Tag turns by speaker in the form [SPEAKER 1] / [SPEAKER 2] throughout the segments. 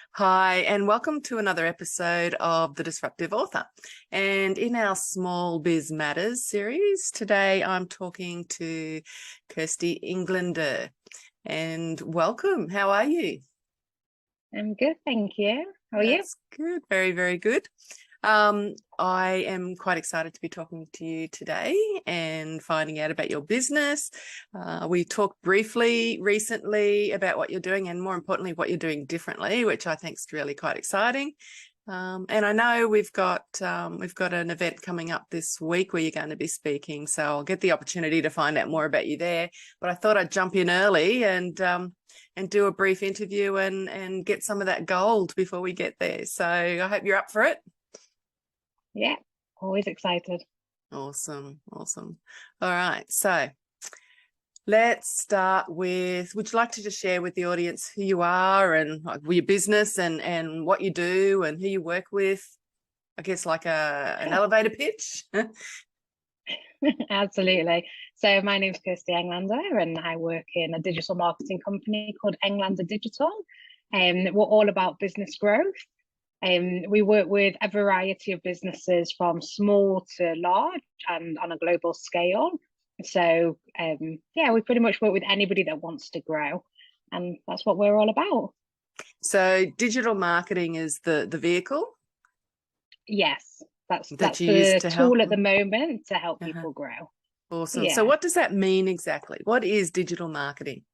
[SPEAKER 1] Hi, and welcome to another episode of The Disruptive Author. And in our Small Biz Matters series, today I'm talking to Kirsty Englander. And welcome. How are you?
[SPEAKER 2] I'm good, thank you. How are you?
[SPEAKER 1] That's good. Very, very good. I am quite excited to be talking to you today and finding out about your business. We talked briefly recently about what you're doing and more importantly, what you're doing differently, which I think is really quite exciting. And I know we've got an event coming up this week where you're going to be speaking, so I'll get the opportunity to find out more about you there. But I thought I'd jump in early and do a brief interview and get some of that gold before we get there. So I hope you're up for it.
[SPEAKER 2] Yeah, always excited.
[SPEAKER 1] Awesome. All right. So let's start with, would you like to just share with the audience who you are and your business and what you do and who you work with? I guess like an elevator pitch.
[SPEAKER 2] Absolutely. So my name's Kirsty Englander and I work in a digital marketing company called Englander Digital. And we're all about business growth. We work with a variety of businesses from small to large and on a global scale. So we pretty much work with anybody that wants to grow. And that's what we're all about.
[SPEAKER 1] So digital marketing is the vehicle?
[SPEAKER 2] Yes, that's
[SPEAKER 1] you use
[SPEAKER 2] the
[SPEAKER 1] to help
[SPEAKER 2] tool at the moment to help
[SPEAKER 1] Uh-huh.
[SPEAKER 2] people grow.
[SPEAKER 1] Awesome.
[SPEAKER 2] Yeah.
[SPEAKER 1] So what does that mean exactly? What is digital marketing?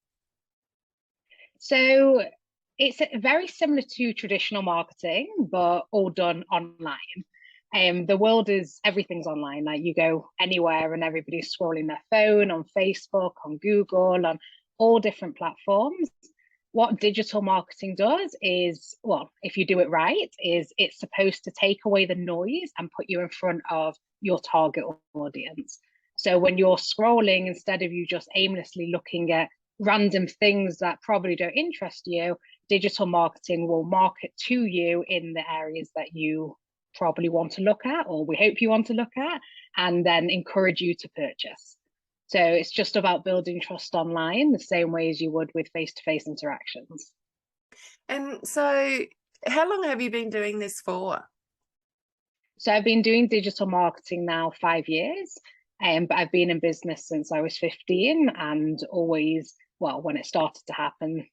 [SPEAKER 2] So it's very similar to traditional marketing, but all done online. The world is everything's online. Like you go anywhere and everybody's scrolling their phone on Facebook, on Google, on all different platforms. What digital marketing does is, well, if you do it right, is it's supposed to take away the noise and put you in front of your target audience. So when you're scrolling, instead of you just aimlessly looking at random things that probably don't interest you, digital marketing will market to you in the areas that you probably want to look at, or we hope you want to look at, and then encourage you to purchase. So it's just about building trust online the same way as you would with face-to-face interactions.
[SPEAKER 1] And so how long have you been doing this for?
[SPEAKER 2] So I've been doing digital marketing now 5 years, but I've been in business since I was 15 and always, well, when it started to happen,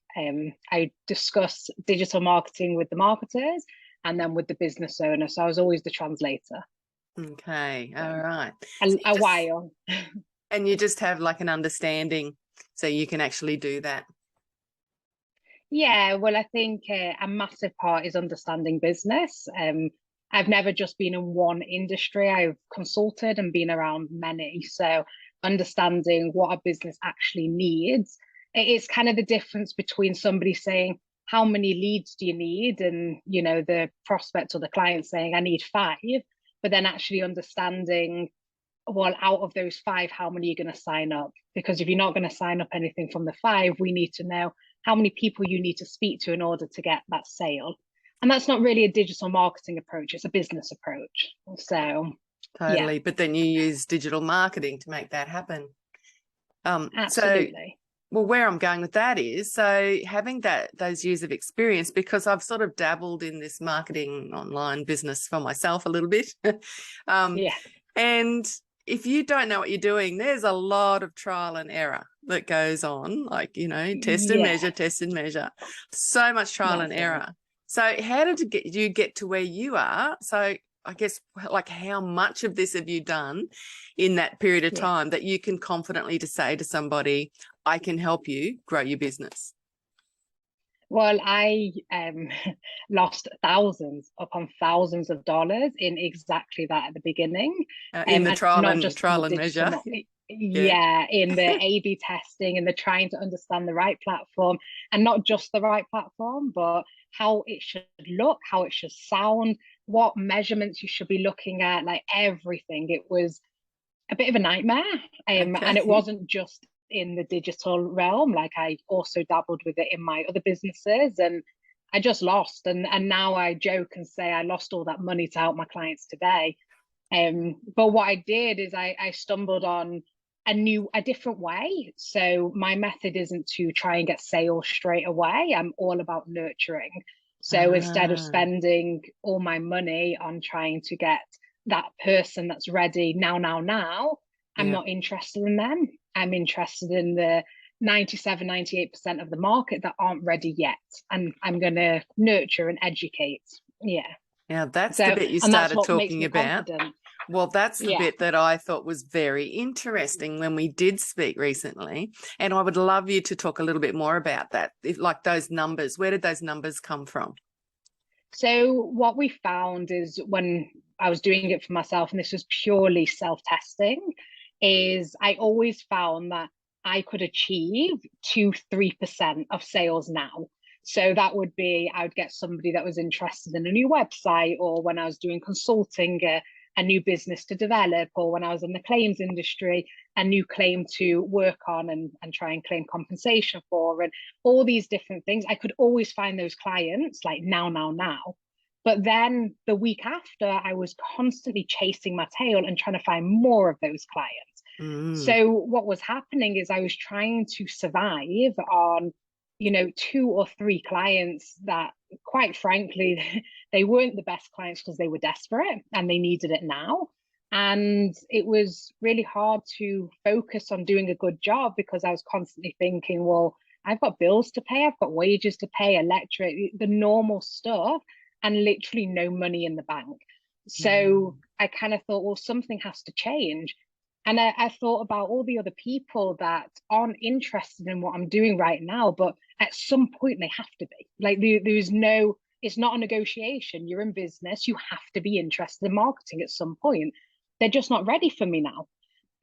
[SPEAKER 2] I discuss digital marketing with the marketers and then with the business owner. So I was always the translator.
[SPEAKER 1] Okay. All right.
[SPEAKER 2] A while.
[SPEAKER 1] And you just have like an understanding so you can actually do that.
[SPEAKER 2] Yeah, well, I think a massive part is understanding business. I've never just been in one industry. I've consulted and been around many. So understanding what a business actually needs, it's kind of the difference between somebody saying, how many leads do you need? And, you know, the prospect or the client saying, I need 5, but then actually understanding, well, out of those 5, how many are you going to sign up? Because if you're not going to sign up anything from the 5, we need to know how many people you need to speak to in order to get that sale. And that's not really a digital marketing approach, it's a business approach. So
[SPEAKER 1] Totally. Yeah. But then you use digital marketing to make that happen.
[SPEAKER 2] Absolutely.
[SPEAKER 1] Well, where I'm going with that is, so having those years of experience, because I've sort of dabbled in this marketing online business for myself a little bit. And if you don't know what you're doing, there's a lot of trial and error that goes on, like, you know, test and measure, so much trial and error. So how did you get to where you are? So I guess, like, how much of this have you done in that period of time that you can confidently to say to somebody, I can help you grow your business?
[SPEAKER 2] Well, I lost thousands upon thousands of dollars in exactly that at the beginning.
[SPEAKER 1] In the trial and measure.
[SPEAKER 2] In the A/B testing and the trying to understand the right platform, and not just the right platform, but how it should look, how it should sound, what measurements you should be looking at, like everything. It was a bit of a nightmare. And it wasn't just in the digital realm. Like I also dabbled with it in my other businesses, and I just lost. And now I joke and say I lost all that money to help my clients today. But what I did is I stumbled on a different way. So my method isn't to try and get sales straight away. I'm all about nurturing. So instead of
[SPEAKER 1] Ah,
[SPEAKER 2] spending all my money on trying to get that person that's ready now, I'm
[SPEAKER 1] yeah.
[SPEAKER 2] not interested in them. I'm interested in the 97, 98% of the market that aren't ready yet. And I'm going to nurture and educate. Yeah.
[SPEAKER 1] Now that's the
[SPEAKER 2] So,
[SPEAKER 1] bit you
[SPEAKER 2] and that's
[SPEAKER 1] started
[SPEAKER 2] what makes
[SPEAKER 1] talking
[SPEAKER 2] me
[SPEAKER 1] about.
[SPEAKER 2] confident.
[SPEAKER 1] Well, that's the
[SPEAKER 2] Yeah.
[SPEAKER 1] bit that I thought was very interesting when we did speak recently. And I would love you to talk a little bit more about that. If, like those numbers, where did those numbers come from?
[SPEAKER 2] So what we found is when I was doing it for myself, and this was purely self-testing, is I always found that I could achieve 2-3% of sales now. So that would be I would get somebody that was interested in a new website, or when I was doing consulting, a new business to develop, or when I was in the claims industry, a new claim to work on and try and claim compensation for, and all these different things. I could always find those clients like now. But then the week after, I was constantly chasing my tail and trying to find more of those clients.
[SPEAKER 1] Mm,
[SPEAKER 2] So what was happening is I was trying to survive on, 2 or 3 clients that, quite frankly, they weren't the best clients because they were desperate and they needed it now. And it was really hard to focus on doing a good job because I was constantly thinking, well, I've got bills to pay, I've got wages to pay, electric, the normal stuff, and literally no money in the bank. So
[SPEAKER 1] mm,
[SPEAKER 2] I kind of thought, well, something has to change. And I thought about all the other people that aren't interested in what I'm doing right now, but at some point they have to be. Like there's no, it's not a negotiation. You're in business, you have to be interested in marketing at some point. They're just not ready for me now.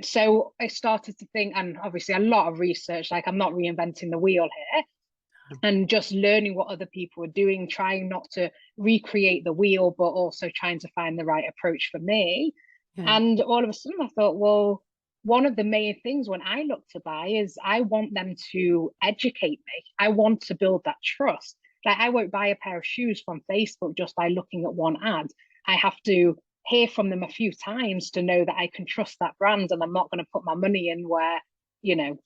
[SPEAKER 2] So I started to think, and obviously a lot of research, like I'm not reinventing the wheel here, and just learning what other people are doing, trying not to recreate the wheel, but also trying to find the right approach for me.
[SPEAKER 1] yeah.
[SPEAKER 2] And all of a sudden I thought, well, one of the main things when I look to buy is I want them to educate me. I want to build that trust. Like I won't buy a pair of shoes from Facebook just by looking at one ad. I have to hear from them a few times to know that I can trust that brand and I'm not going to put my money in where, you know,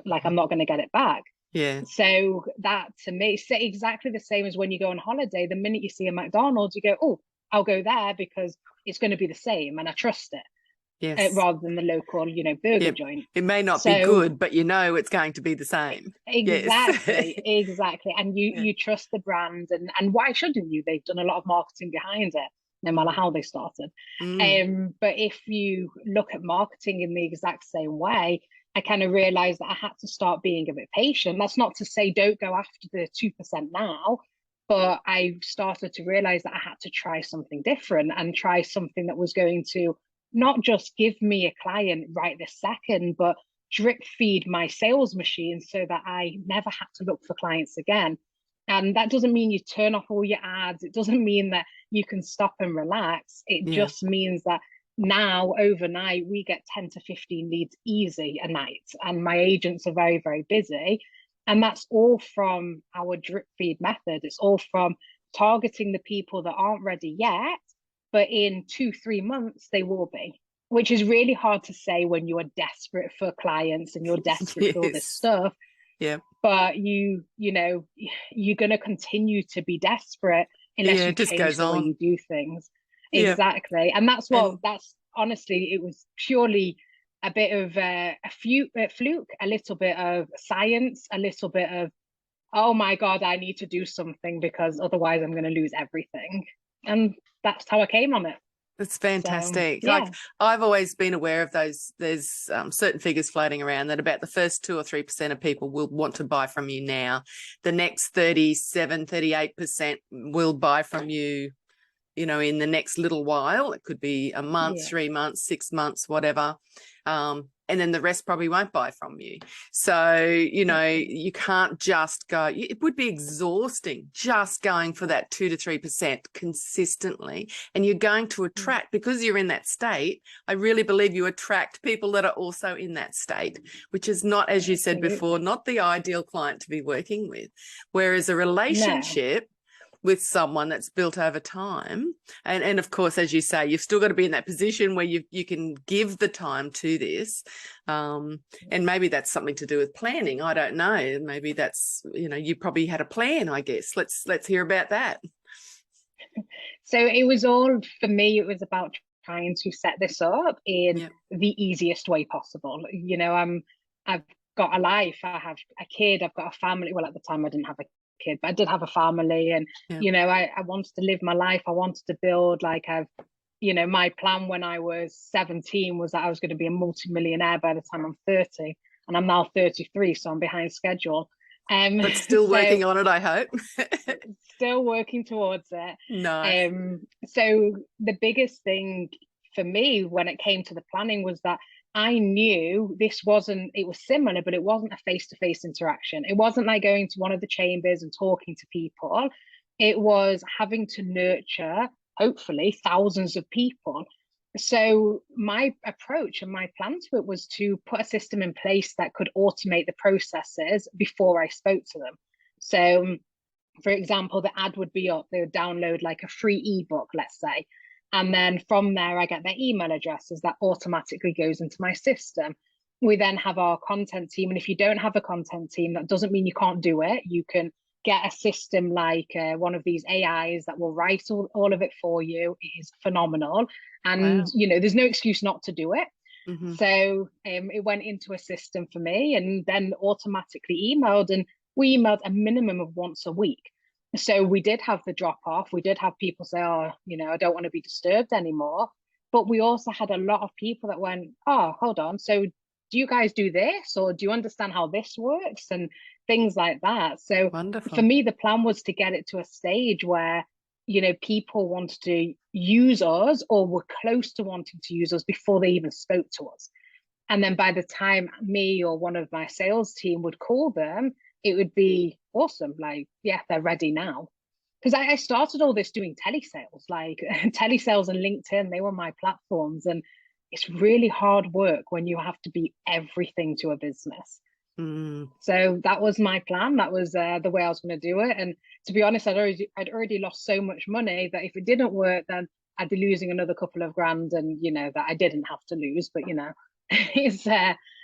[SPEAKER 2] like I'm not going to get it back.
[SPEAKER 1] Yeah.
[SPEAKER 2] So that to me, it's exactly the same as when you go on holiday. The minute you see a McDonald's, you go, oh, I'll go there because it's going to be the same and I trust it,
[SPEAKER 1] Yes.
[SPEAKER 2] rather than the local, burger
[SPEAKER 1] Yep.
[SPEAKER 2] joint.
[SPEAKER 1] It may not be
[SPEAKER 2] So
[SPEAKER 1] good, but you know it's going to be the same. Yes.
[SPEAKER 2] exactly. And you
[SPEAKER 1] Yeah.
[SPEAKER 2] you trust the brand, and why shouldn't you? They've done a lot of marketing behind it, no matter
[SPEAKER 1] Mm,
[SPEAKER 2] how they started.
[SPEAKER 1] mm,
[SPEAKER 2] But if you look at marketing in the exact same way, I kind of realized that I had to start being a bit patient. That's not to say don't go after the 2% now, but I started to realize that I had to try something different and try something that was going to not just give me a client right this second, but drip feed my sales machine so that I never had to look for clients again. And that doesn't mean you turn off all your ads. It doesn't mean that you can stop and relax. It
[SPEAKER 1] yeah.
[SPEAKER 2] just means that now overnight we get 10 to 15 leads easy a night. And my agents are very, very busy. And that's all from our drip feed method. It's all from targeting the people that aren't ready yet, but in 2-3 months they will be, which is really hard to say when you are desperate for clients and you're desperate for all this
[SPEAKER 1] Yes.
[SPEAKER 2] stuff.
[SPEAKER 1] Yeah.
[SPEAKER 2] But you're going to continue to be desperate unless
[SPEAKER 1] Yeah.
[SPEAKER 2] you
[SPEAKER 1] It just
[SPEAKER 2] change
[SPEAKER 1] goes
[SPEAKER 2] the way
[SPEAKER 1] on.
[SPEAKER 2] you do things.
[SPEAKER 1] Yeah.
[SPEAKER 2] Exactly. And
[SPEAKER 1] And
[SPEAKER 2] that's honestly, it was purely a bit of a fluke, a little bit of science, a little bit of, oh my God, I need to do something because otherwise I'm going to lose everything. And that's how I came on it.
[SPEAKER 1] it's
[SPEAKER 2] So,
[SPEAKER 1] fantastic.
[SPEAKER 2] yeah.
[SPEAKER 1] Like I've always been aware of those. There's certain figures floating around that about the first 2 or 3% of people will want to buy from you now. The next 37, 38% will buy from you, in the next little while. It could be a month,
[SPEAKER 2] Yeah.
[SPEAKER 1] 3 months, 6 months, whatever. And then the rest probably won't buy from you. So, you can't just go, it would be exhausting just going for that 2 to 3% consistently. And you're going to attract, because you're in that state, I really believe you attract people that are also in that state, which is not, as you said before,
[SPEAKER 2] Absolutely.
[SPEAKER 1] not the ideal client to be working with. Whereas a
[SPEAKER 2] No.
[SPEAKER 1] relationship, with someone that's built over time. And of course, as you say, you've still got to be in that position where you can give the time to this. And maybe that's something to do with planning. I don't know. Maybe that's, you probably had a plan, I guess. Let's hear about that.
[SPEAKER 2] So it was all, for me, it was about trying to set this up in the easiest way possible. I've got a life, I have a kid, I've got a family. Well, at the time I didn't have a kid, but I did have a family, and I wanted to live my life. I wanted to build, like, my plan when I was 17 was that I was going to be a multi-millionaire by the time I'm 30, and I'm now 33, so I'm behind schedule.
[SPEAKER 1] But still working on it, I hope.
[SPEAKER 2] Still working towards it.
[SPEAKER 1] Nice.
[SPEAKER 2] So the biggest thing for me when it came to the planning was that I knew it was similar, but it wasn't a face-to-face interaction. It wasn't like going to one of the chambers and talking to people. It was having to nurture, hopefully, thousands of people. So my approach and my plan to it was to put a system in place that could automate the processes before I spoke to them. So, for example, the ad would be up, they would download like a free ebook, let's say. And then from there, I get their email addresses that automatically goes into my system. We then have our content team. And if you don't have a content team, that doesn't mean you can't do it. You can get a system like one of these AIs that will write all of it for you. It is phenomenal. And, there's no excuse not to do it. Mm-hmm. So it went into a system for me and then automatically emailed. And we emailed a minimum of once a week. So we did have the drop off. We did have people say, I don't want to be disturbed anymore. But we also had a lot of people that went, oh, hold on. So do you guys do this? Or do you understand how this works? And things like that. So
[SPEAKER 1] wonderful.
[SPEAKER 2] For me, the plan was to get it to a stage where, people wanted to use us or were close to wanting to use us before they even spoke to us. And then by the time me or one of my sales team would call them, it would be awesome. Like, yeah, they're ready now. Because I started all this doing telesales, like telesales and LinkedIn, they were my platforms. And it's really hard work when you have to be everything to a business.
[SPEAKER 1] Mm.
[SPEAKER 2] So that was my plan. That was the way I was going to do it. And to be honest, I'd already lost so much money that if it didn't work, then I'd be losing another couple of grand, and that I didn't have to lose. But it's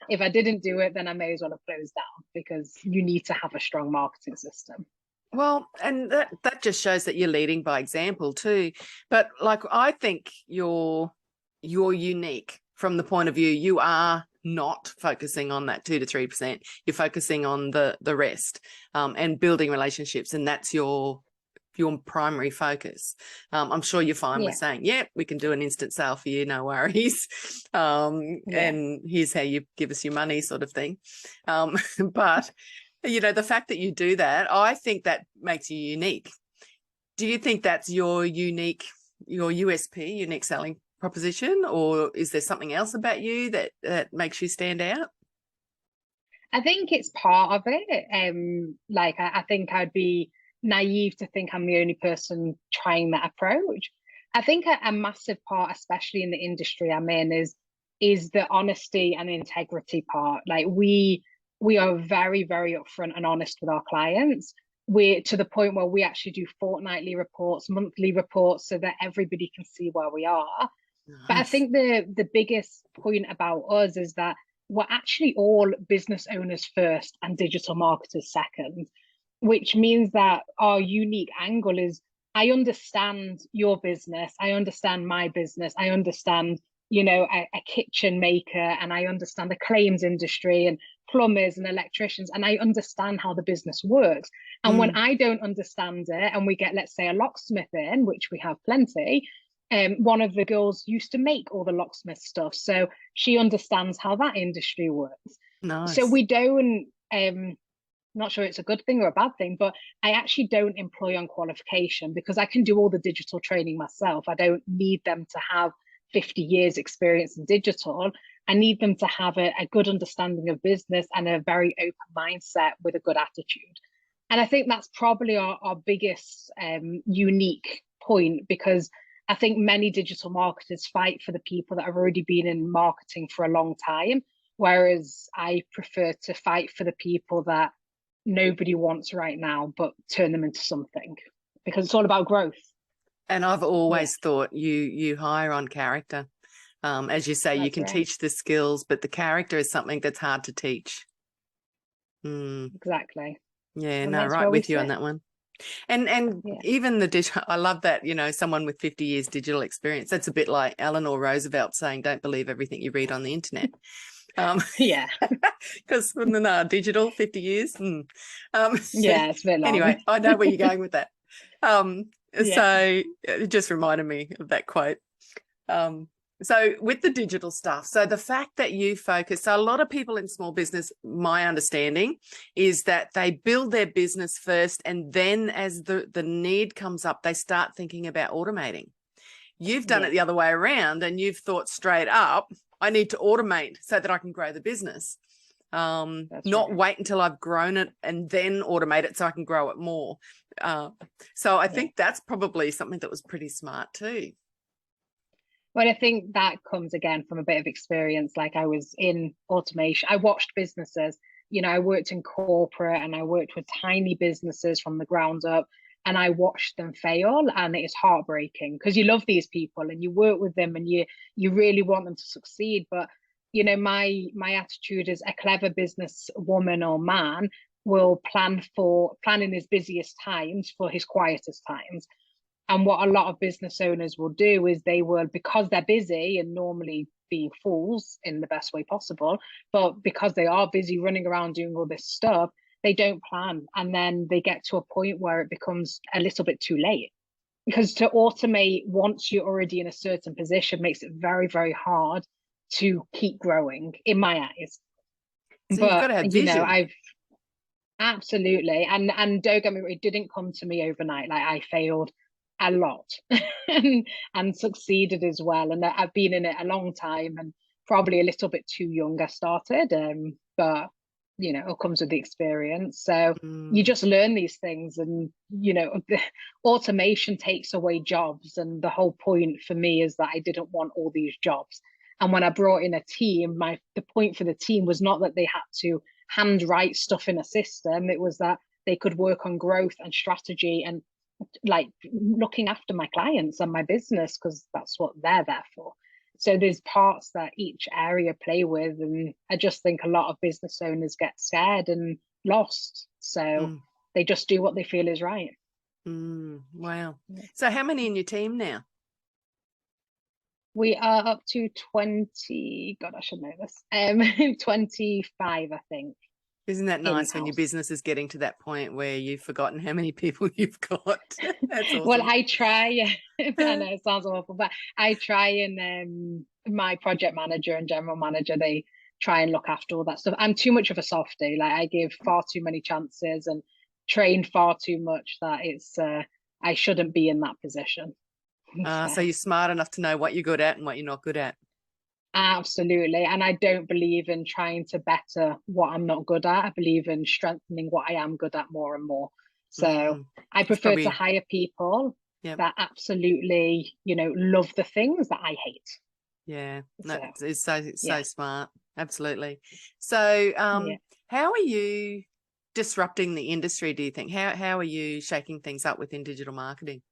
[SPEAKER 2] if I didn't do it, then I may as well have closed down, because you need to have a strong marketing system.
[SPEAKER 1] Well, and that just shows that you're leading by example too. But like, I think you're unique from the point of view you are not focusing on that 2 to 3%. You're focusing on the rest, and building relationships, and that's your primary focus. I'm sure you're fine with saying, we can do an instant sale for you, no worries. And here's how you give us your money, sort of thing. But the fact that you do that, I think that makes you unique. Do you think that's your USP, unique selling proposition, or is there something else about you that makes you stand out?
[SPEAKER 2] I think it's part of it. I think I'd be naive to think I'm the only person trying that approach. I think a massive part, especially in the industry I'm in, is the honesty and integrity part. Like we are very, very upfront and honest with our clients. We're to the point where we actually do fortnightly reports, monthly reports, so that everybody can see where we are. Nice. But I think the biggest point about us is that we're actually all business owners first and digital marketers second, which means that our unique angle is, I understand your business, I understand my business, I understand, a kitchen maker, and I understand the claims industry and plumbers and electricians, and I understand how the business works. And when I don't understand it, and we get, let's say, a locksmith in, which we have plenty, one of the girls used to make all the locksmith stuff, so she understands how that industry works.
[SPEAKER 1] Nice.
[SPEAKER 2] So we don't, not sure it's a good thing or a bad thing, but I actually don't employ on qualification, because I can do all the digital training myself. I don't need them to have 50 years experience in digital. I need them to have a good understanding of business and a very open mindset with a good attitude. And I think that's probably our biggest unique point, because I think many digital marketers fight for the people that have already been in marketing for a long time, whereas I prefer to fight for the people that nobody wants right now, but turn them into something. because it's all about growth.
[SPEAKER 1] And I've always thought you hire on character. As you say, you can teach the skills, but the character is something that's hard to teach.
[SPEAKER 2] Exactly.
[SPEAKER 1] Yeah, no, right with you on that one. And even the digital, I love that, you know, someone with 50 years digital experience. That's a bit like Eleanor Roosevelt saying, don't believe everything you read on the internet.
[SPEAKER 2] Yeah.
[SPEAKER 1] Because digital, 50 years.
[SPEAKER 2] Yeah, it's a bit long.
[SPEAKER 1] Anyway, I know where you're going with that.
[SPEAKER 2] Yeah.
[SPEAKER 1] So it just reminded me of that quote. So with the digital stuff, so the fact that you focus, so a lot of people in small business, my understanding is that they build their business first, and then as the need comes up, they start thinking about automating. You've done it the other way around, and you've thought straight up, I need to automate so that I can grow the business. Not wait until I've grown it and then automate it so I can grow it more. So I think that's probably something that was pretty smart too.
[SPEAKER 2] Well, I think that comes again from a bit of experience. Like, I was in automation. I watched businesses, you know, I worked in corporate and I worked with tiny businesses from the ground up, and I watched them fail, and it is heartbreaking because you love these people and you work with them and you really want them to succeed. But, you know, my attitude is a clever business woman or man will plan in his busiest times for his quietest times. And what a lot of business owners will do is they will, because they're busy and normally being fools in the best way possible, but because they are busy running around doing all this stuff, they don't plan. And then they get to a point where it becomes a little bit too late. Because to automate once you're already in a certain position makes it very, very hard to keep growing, in my eyes.
[SPEAKER 1] So you've got to have vision.
[SPEAKER 2] You know, I've absolutely, and don't get me wrong, it didn't come to me overnight. Like, I failed a lot and succeeded as well. And I've been in it a long time and probably a little bit too young I started. But you know, it comes with the experience. So you just learn these things, and you know, the automation takes away jobs. And the whole point for me is that I didn't want all these jobs. And when I brought in a team, the point for the team was not that they had to handwrite stuff in a system. It was that they could work on growth and strategy and like looking after my clients and my business, because that's what they're there for. So there's parts that each area play with, and I just think a lot of business owners get scared and lost, so they just do what they feel is right.
[SPEAKER 1] Wow. So how many in your team now?
[SPEAKER 2] We are up to 20, God, I should know this, 25, I think.
[SPEAKER 1] Isn't that nice when your business is getting to that point where you've forgotten how many people you've got? That's awesome.
[SPEAKER 2] Well, I try. I know it sounds awful, but I try, and my project manager and general manager, they try and look after all that stuff. I'm too much of a softie. Like, I give far too many chances and train far too much that it's I shouldn't be in that position.
[SPEAKER 1] So you're smart enough to know what you're good at and what you're not good at.
[SPEAKER 2] Absolutely. And I don't believe in trying to better what I'm not good at. I believe in strengthening what I am good at more and more. So I prefer to hire people that absolutely, you know, love the things that I hate.
[SPEAKER 1] Yeah, it's so smart. Absolutely. So how are you disrupting the industry, do you think? How are you shaking things up within digital marketing?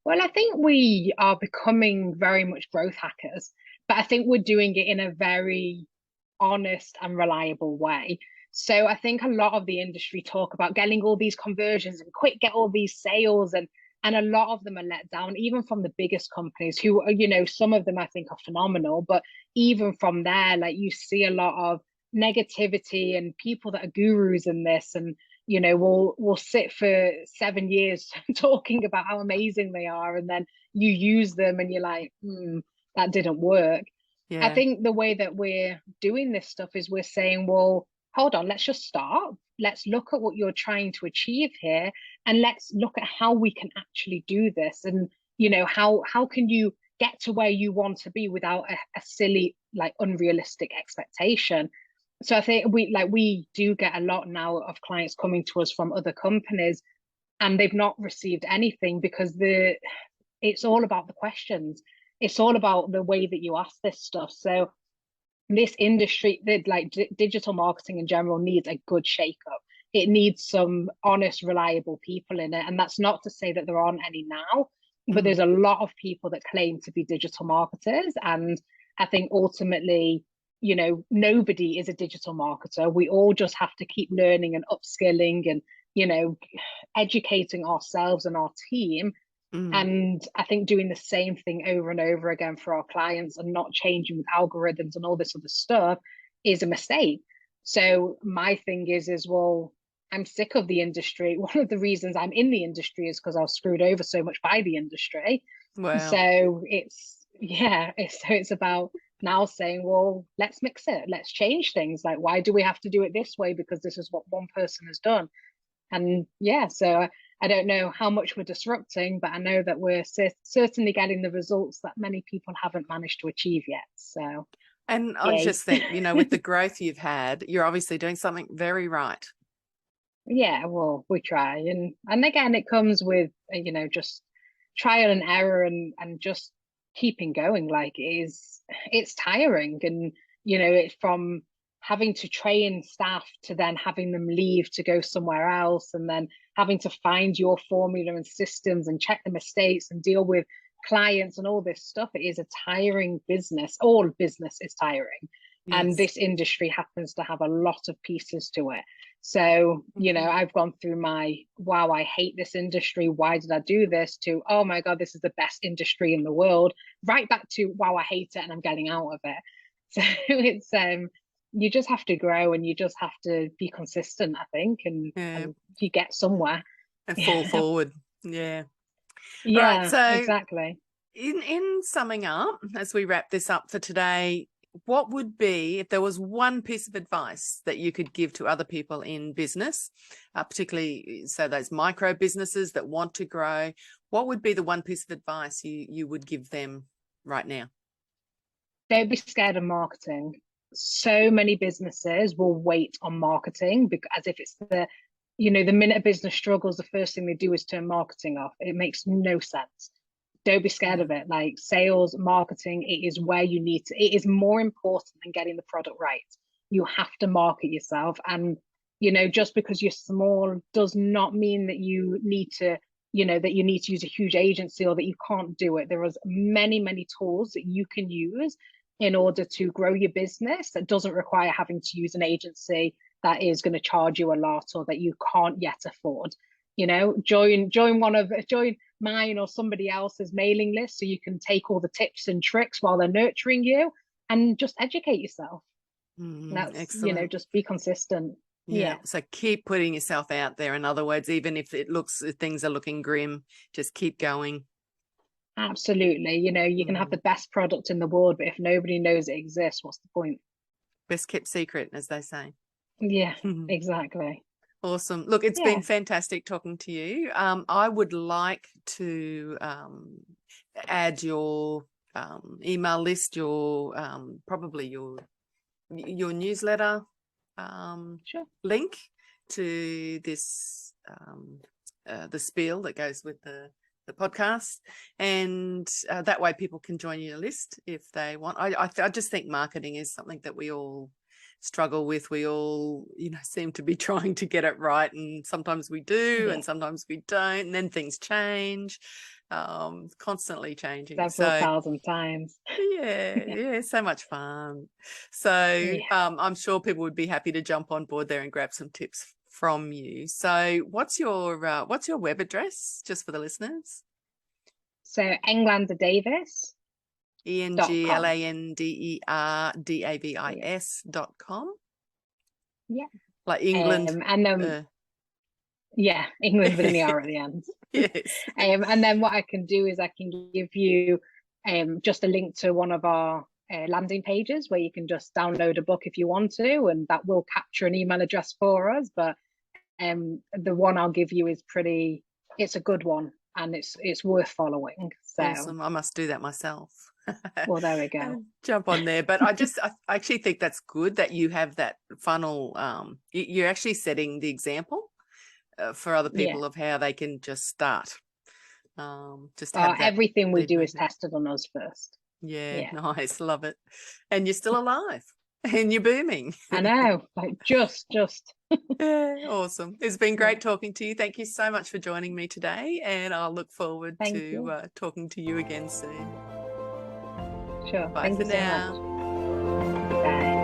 [SPEAKER 2] Well, I think we are becoming very much growth hackers, but I think we're doing it in a very honest and reliable way. So I think a lot of the industry talk about getting all these conversions and quick get all these sales, and a lot of them are let down, even from the biggest companies who are, you know, some of them I think are phenomenal, but even from there, like, you see a lot of negativity and people that are gurus in this, and you know, will sit for 7 years talking about how amazing they are, and then you use them and you're like, that didn't work. I think the way that we're doing this stuff is we're saying, well, hold on, let's just start. Let's look at what you're trying to achieve here, and let's look at how we can actually do this. And, you know, how can you get to where you want to be without a silly, like, unrealistic expectation? So I think we do get a lot now of clients coming to us from other companies, and they've not received anything because it's all about the questions. It's all about the way that you ask this stuff. So this industry, digital marketing in general, needs a good shakeup. it needs some honest, reliable people in it. And that's not to say that there aren't any now, but there's a lot of people that claim to be digital marketers. And I think ultimately, you know, nobody is a digital marketer. We all just have to keep learning and upskilling and, you know, educating ourselves and our team. And I think doing the same thing over and over again for our clients and not changing with algorithms and all this other stuff is a mistake. So my thing is, well, I'm sick of the industry. One of the reasons I'm in the industry is because I was screwed over so much by the industry.
[SPEAKER 1] Wow.
[SPEAKER 2] So it's about now saying, well, let's mix it. Let's change things. Like, why do we have to do it this way? Because this is what one person has done. And yeah, so I don't know how much we're disrupting, but I know that we're certainly getting the results that many people haven't managed to achieve yet. So,
[SPEAKER 1] and I just think, you know, with the growth you've had, you're obviously doing something very right.
[SPEAKER 2] Yeah, well, we try, and again, it comes with you know, just trial and error and just keeping going. Like it's tiring, and you know, it's from having to train staff to then having them leave to go somewhere else, and then having to find your formula and systems and check the mistakes and deal with clients and all this stuff. It is a tiring business. All business is tiring.
[SPEAKER 1] Yes.
[SPEAKER 2] And this industry happens to have a lot of pieces to it. So, you know, I've gone through my, wow, I hate this industry. Why did I do this? To, oh my God, this is the best industry in the world. Right back to, wow, I hate it and I'm getting out of it. So it's, you just have to grow and you just have to be consistent, I think, and you get somewhere.
[SPEAKER 1] And fall forward. Yeah.
[SPEAKER 2] Yeah,
[SPEAKER 1] all right, so
[SPEAKER 2] exactly.
[SPEAKER 1] In summing up, as we wrap this up for today, what would be, if there was one piece of advice that you could give to other people in business, particularly so those micro businesses that want to grow, what would be the one piece of advice you would give them right now?
[SPEAKER 2] Don't be scared of marketing. So many businesses will wait on marketing because as if it's the, you know, the minute a business struggles, the first thing they do is turn marketing off. It makes no sense. Don't be scared of it. Like sales, marketing, it is where you need to, it is more important than getting the product right. You have to market yourself. And, you know, just because you're small does not mean that you need to, you know, that you need to use a huge agency or that you can't do it. There is many, many tools that you can use in order to grow your business that doesn't require having to use an agency that is going to charge you a lot or that you can't yet afford. You know, join mine or somebody else's mailing list so you can take all the tips and tricks while they're nurturing you and just educate yourself. That's excellent. You know, just be consistent. Yeah.
[SPEAKER 1] So keep putting yourself out there. In other words, even if things are looking grim, just keep going.
[SPEAKER 2] Absolutely. You know, you can have the best product in the world, but if nobody knows it exists, what's the point?
[SPEAKER 1] Best kept secret, as they say.
[SPEAKER 2] Yeah, exactly.
[SPEAKER 1] Awesome. Look, it's been fantastic talking to you. I would like to add your email list, your probably your newsletter link to this the spiel that goes with the podcast, and that way people can join your list if they want. I just think marketing is something that we all struggle with. We all, you know, seem to be trying to get it right, and sometimes we do and sometimes we don't, and then things change, constantly changing
[SPEAKER 2] several thousand times.
[SPEAKER 1] So much fun. So I'm sure people would be happy to jump on board there and grab some tips from you. So what's your web address, just for the listeners?
[SPEAKER 2] So Englander Davis,
[SPEAKER 1] ENGLANDERDAVIS.com.
[SPEAKER 2] Yeah.
[SPEAKER 1] Like England.
[SPEAKER 2] And then England with an ER at the end.
[SPEAKER 1] Yes.
[SPEAKER 2] And then what I can do is I can give you just a link to one of our landing pages where you can just download a book if you want to, and that will capture an email address for us. But the one I'll give you is it's a good one and it's worth following. So
[SPEAKER 1] awesome. I must do that myself.
[SPEAKER 2] Well, there we go.
[SPEAKER 1] Jump on there. But I actually think that's good that you have that funnel. You're actually setting the example for other people of how they can just start.
[SPEAKER 2] Everything we do is tested on us first.
[SPEAKER 1] Yeah, nice. Love it. And you're still alive. And you're booming.
[SPEAKER 2] I know, like just.
[SPEAKER 1] Yeah, awesome. It's been
[SPEAKER 2] Yeah.
[SPEAKER 1] great talking to you. Thank you so much for joining me today, and I'll look forward
[SPEAKER 2] Thank
[SPEAKER 1] to
[SPEAKER 2] you.
[SPEAKER 1] talking to you again soon.
[SPEAKER 2] Sure.
[SPEAKER 1] Bye
[SPEAKER 2] Thank
[SPEAKER 1] for
[SPEAKER 2] you so
[SPEAKER 1] now.
[SPEAKER 2] much. Bye.